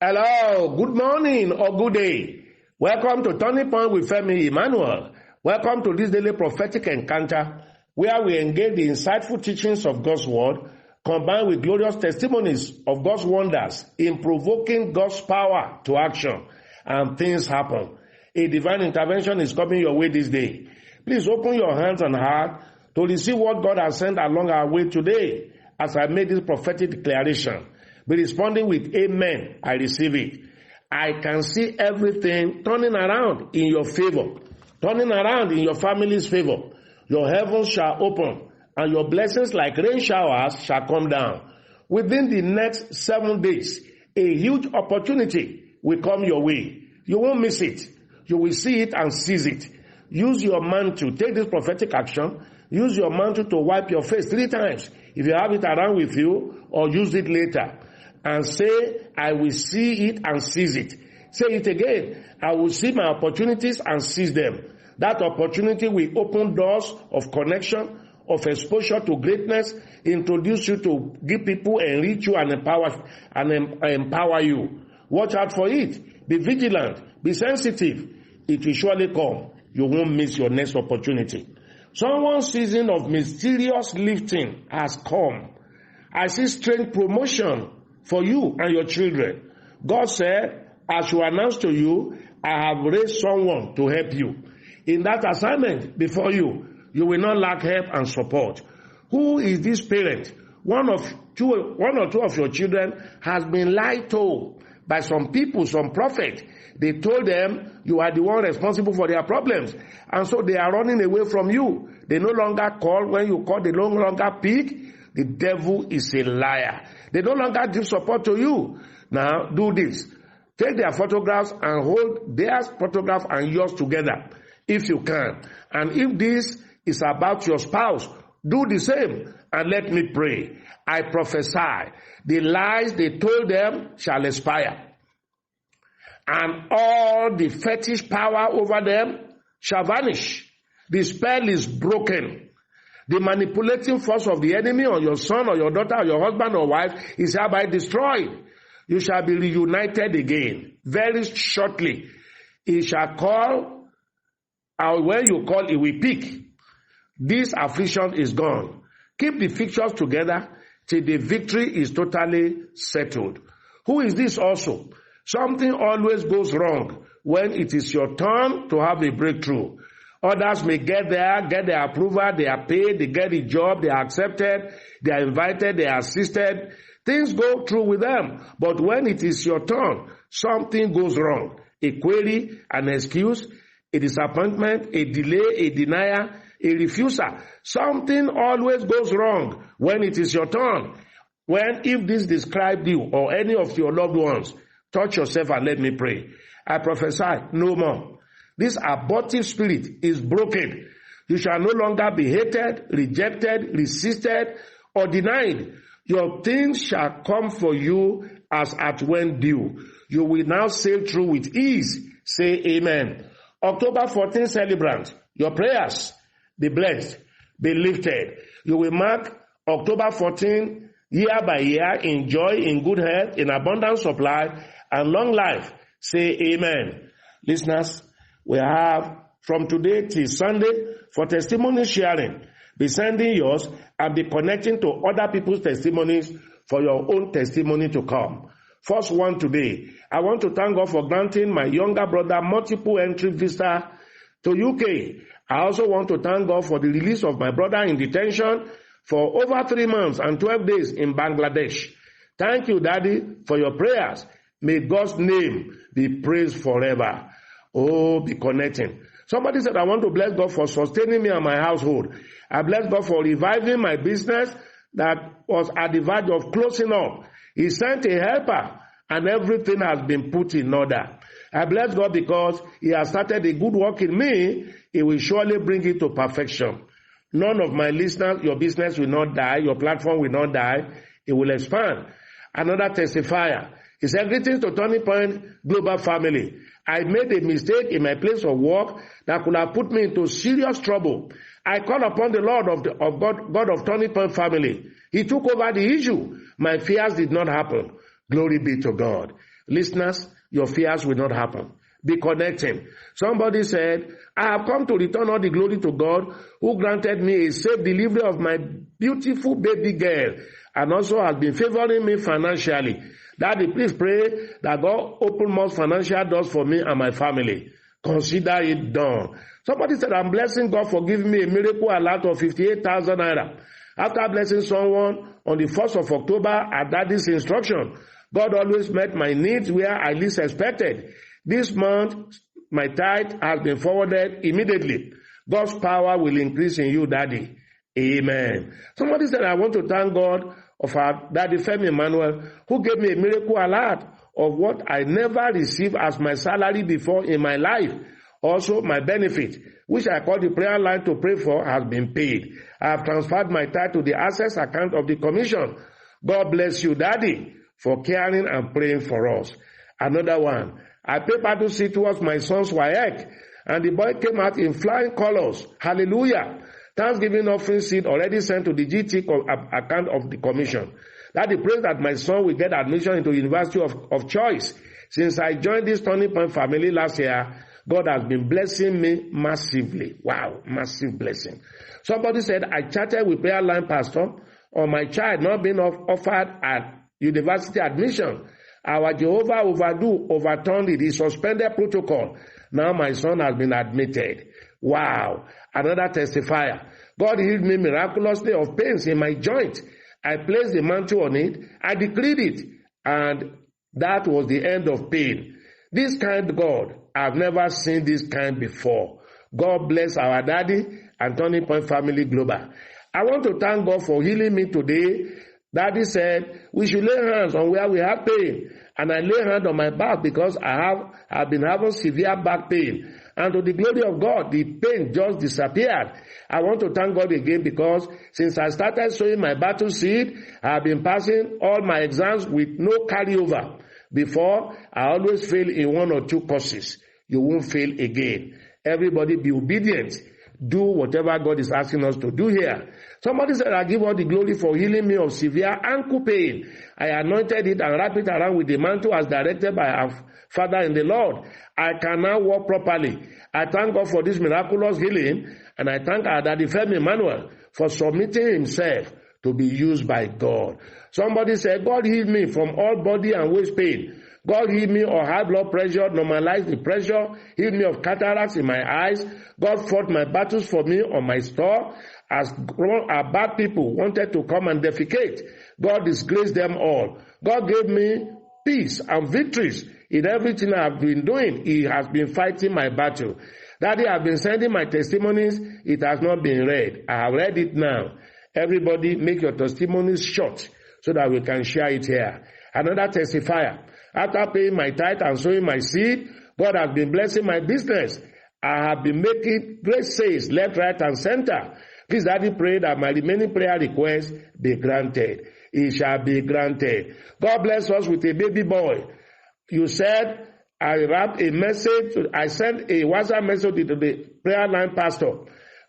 Hello, good morning or good day. Welcome to Turning Point with Femi Emmanuel. Welcome to this daily prophetic encounter where we engage the insightful teachings of God's word combined with glorious testimonies of God's wonders in provoking God's power to action, and things happen. A divine intervention is coming your way this day. Please open your hands and heart to receive what God has sent along our way today as I made this prophetic declaration. Be responding with amen. I receive it. I can see everything turning around in your favor, turning around in your family's favor. Your heavens shall open and your blessings like rain showers shall come down. Within the next 7 days, a huge opportunity will come your way. You won't miss it. You will see it and seize it. Use your mantle. Take this prophetic action. Use your mantle to wipe your face 3 times if you have it around with you, or use it later. And say, I will see it and seize it. Say it again. I will see my opportunities and seize them. That opportunity will open doors of connection, of exposure to greatness, introduce you to give people, enrich you, and empower you. Watch out for it. Be vigilant. Be sensitive. It will surely come. You won't miss your next opportunity. Someone's season of mysterious lifting has come. I see strange promotion for you and your children. God said, I shall announce to you, I have raised someone to help you. In that assignment before you, you will not lack help and support. Who is this parent? One or two of your children has been lied to by some people, some prophet. They told them you are the one responsible for their problems. And so they are running away from you. They no longer call. When you call, they no longer pick. The devil is a liar. They no longer give support to you. Now, do this. Take their photographs and hold their photograph and yours together, if you can. And if this is about your spouse, do the same. And let me pray. I prophesy, the lies they told them shall expire. And all the fetish power over them shall vanish. The spell is broken. The manipulating force of the enemy on your son or your daughter or your husband or wife is hereby destroyed. You shall be reunited again. Very shortly, he shall call, and when you call, he will pick. This affliction is gone. Keep the pictures together till the victory is totally settled. Who is this also? Something always goes wrong when it is your turn to have a breakthrough. Others may get their approval, they are paid, they get a job, they are accepted, they are invited, they are assisted. Things go through with them. But when it is your turn, something goes wrong. A query, an excuse, a disappointment, a delay, a denial, a refusal. Something always goes wrong when it is your turn. If this described you or any of your loved ones, touch yourself and let me pray. I prophesy, no more. This abortive spirit is broken. You shall no longer be hated, rejected, resisted, or denied. Your things shall come for you as at when due. You will now sail through with ease. Say amen. October 14 celebrant, your prayers be blessed, be lifted. You will mark October 14 year by year in joy, in good health, in abundant supply, and long life. Say amen. Listeners, we have from today till Sunday for testimony sharing. Be sending yours and be connecting to other people's testimonies for your own testimony to come. First one today, I want to thank God for granting my younger brother multiple entry visa to UK. I also want to thank God for the release of my brother in detention for over 3 months and 12 days in Bangladesh. Thank you, Daddy, for your prayers. May God's name be praised forever. Oh, be connecting. Somebody said, I want to bless God for sustaining me and my household. I bless God for reviving my business that was at the verge of closing up. He sent a helper and everything has been put in order. I bless God because He has started a good work in me. He will surely bring it to perfection. None of my listeners, your business will not die. Your platform will not die. It will expand. Another testifier. He said, greetings to Turning Point Global Family. I made a mistake in my place of work that could have put me into serious trouble. I called upon the Lord of God of Turning Point Family. He took over the issue. My fears did not happen. Glory be to God. Listeners, your fears will not happen. Be connecting. Somebody said, I have come to return all the glory to God who granted me a safe delivery of my beautiful baby girl and also has been favoring me financially. Daddy, please pray that God open more financial doors for me and my family. Consider it done. Somebody said, I'm blessing God for giving me a miracle alert of 58,000 naira. After blessing someone on the 1st of October at Daddy's instruction, God always met my needs where I least expected. This month, my tithe has been forwarded immediately. God's power will increase in you, Daddy. Amen. Somebody said, I want to thank God of our Daddy Femi Emmanuel, who gave me a miracle alert of what I never received as my salary before in my life. Also, my benefit, which I call the prayer line to pray for, has been paid. I have transferred my tithe to the access account of the commission. God bless you, Daddy, for caring and praying for us. Another one. I paid battle seat towards my son's WAEC, and the boy came out in flying colors. Hallelujah. Thanksgiving offering seed already sent to the GT account of the commission. Daddy prays that my son will get admission into University of choice. Since I joined this Turning Point family last year, God has been blessing me massively. Wow, massive blessing. Somebody said, I chatted with prayer line pastor on my child not being offered at university admission. Our Jehovah overturned it. He suspended protocol. Now my son has been admitted. Wow. Another testifier. God healed me miraculously of pains in my joint. I placed the mantle on it. I decreed it. And that was the end of pain. This kind God, I've never seen this kind before. God bless our Daddy and Turning Point Family Global. I want to thank God for healing me today. Daddy said, we should lay hands on where we have pain. And I lay hand on my back because I have been having severe back pain. And to the glory of God, the pain just disappeared. I want to thank God again because since I started sowing my battle seed, I have been passing all my exams with no carryover. Before, I always fail in 1 or 2 courses. You won't fail again. Everybody be obedient. Do whatever God is asking us to do here. Somebody said, I give all the glory for healing me of severe ankle pain. I anointed it and wrapped it around with the mantle as directed by our Father in the Lord. I can now walk properly. I thank God for this miraculous healing, and I thank our Daddy Femi Emmanuel for submitting himself to be used by God. Somebody said, God healed me from all body and waist pain. God healed me of high blood pressure, normalized the pressure, healed me of cataracts in my eyes. God fought my battles for me on my store. As bad people wanted to come and defecate, God disgraced them all. God gave me peace and victories in everything I have been doing. He has been fighting my battle. Daddy, I have been sending my testimonies. It has not been read. I have read it now. Everybody make your testimonies short so that we can share it here. Another testifier. After paying my tithe and sowing my seed, God has been blessing my business. I have been making great sales left, right, and center. Please, Daddy, pray that my remaining prayer requests be granted. It shall be granted. God bless us with a baby boy. You said, I wrapped a message, I sent a WhatsApp message to the prayer line pastor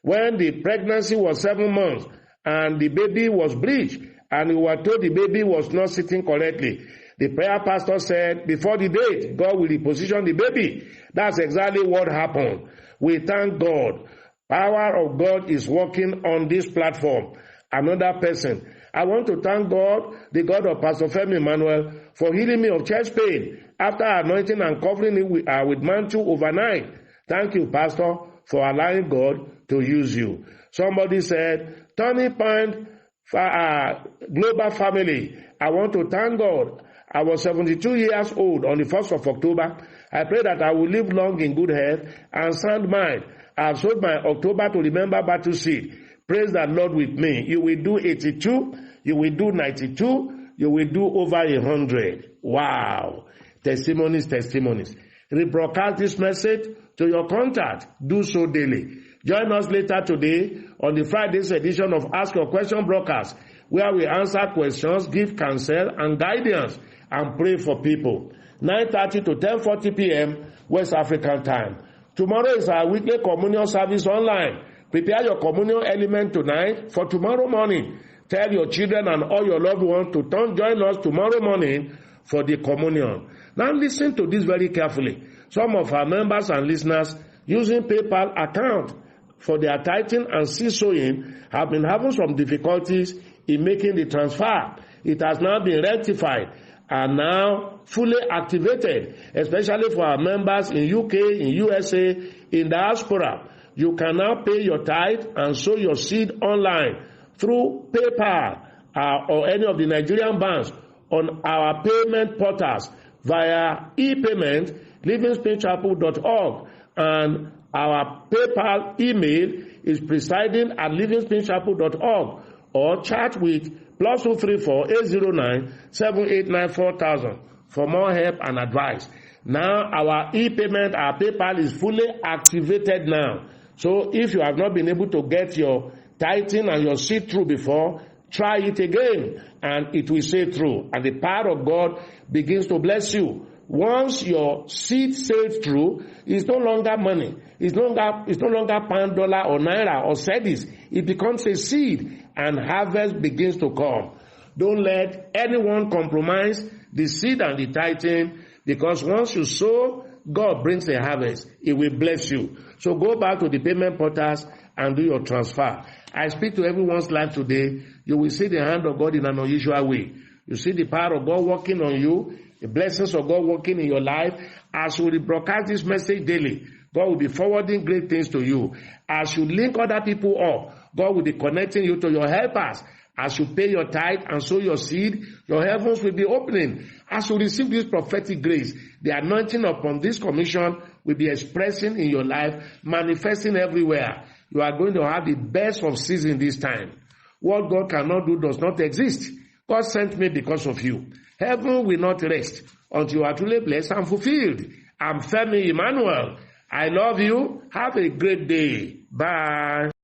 when the pregnancy was 7 months and the baby was breached and we were told the baby was not sitting correctly. The prayer pastor said, before the date, God will reposition the baby. That's exactly what happened. We thank God. Power of God is working on this platform. Another person. I want to thank God, the God of Pastor Femi Emmanuel, for healing me of chest pain after anointing and covering it with mantle overnight. Thank you, Pastor, for allowing God to use you. Somebody said, Turning Point Global Family, I want to thank God. I was 72 years old on the 1st of October. I pray that I will live long in good health and sound mind. I have sold my October to remember battle seed. Praise the Lord with me. You will do 82. You will do 92. You will do over 100. Wow. Testimonies. Rebroadcast this message to your contact. Do so daily. Join us later today on the Friday's edition of Ask Your Question broadcast, where we answer questions, give counsel and guidance, and pray for people. 9:30 to 10:40 p.m. West African time. Tomorrow is our weekly communion service online. Prepare your communion element tonight for tomorrow morning. Tell your children and all your loved ones to join us tomorrow morning for the communion. Now listen to this very carefully. Some of our members and listeners using PayPal account for their tithing and seed sowing have been having some difficulties in making the transfer. It has now been rectified and now fully activated, especially for our members in UK, in USA, in diaspora. You can now pay your tithe and sow your seed online through PayPal or any of the Nigerian banks on our payment portals via e-payment, livingspringchapel.org, and our PayPal email is presiding@livingspringchapel.org, or chat with +234 809 789 4000 for more help and advice. Now our e-payment, our PayPal is fully activated now. So if you have not been able to get your tithing and your seed through before, try it again and it will say through. And the power of God begins to bless you. Once your seed sails through, it's no longer money. It's no longer pound, dollar, or naira, or cedis. It becomes a seed and harvest begins to come. Don't let anyone compromise the seed and the tithing, because once you sow, God brings a harvest. It will bless you. So go back to the payment portals and do your transfer. I speak to everyone's life today. You will see the hand of God in an unusual way. You see the power of God working on you, the blessings of God working in your life. As you broadcast this message daily, God will be forwarding great things to you. As you link other people up, God will be connecting you to your helpers. As you pay your tithe and sow your seed, your heavens will be opening. As you receive this prophetic grace, the anointing upon this commission will be expressing in your life, manifesting everywhere. You are going to have the best of season this time. What God cannot do does not exist. God sent me because of you. Heaven will not rest until you are truly blessed and fulfilled. I'm Femi Emmanuel. I love you. Have a great day. Bye.